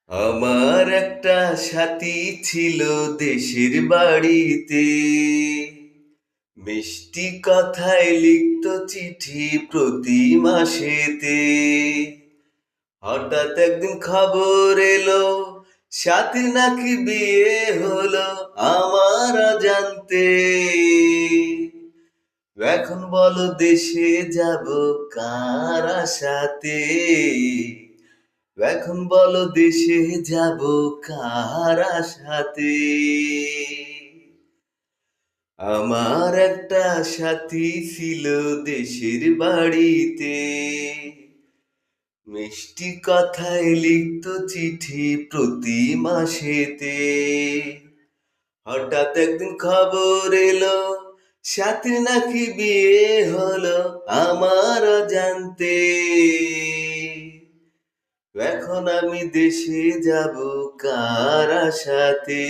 আমার একটা সাথী ছিল দেশের বাড়িতে, মিষ্টি কথায় লিখত চিঠি প্রতি মাসেতে। হঠাৎ একদিন খবর এলো সাথীর নাকি বিয়ে হলো আমার অজান্তে। এখন বলো দেশে যাব কার আশাতে, এখন বলো দেশে যাব কার আশাতে। আমার একটা সাথী ছিল দেশের বাড়িতে, মিষ্টি কথায় লিখত চিঠি প্রতি মাসেতে। হঠাৎ একদিন খবর এলো সাথীর নাকি বিয়ে হলো আমার অজান্তে। এখন আমি দেশে যাব কার আশাতে।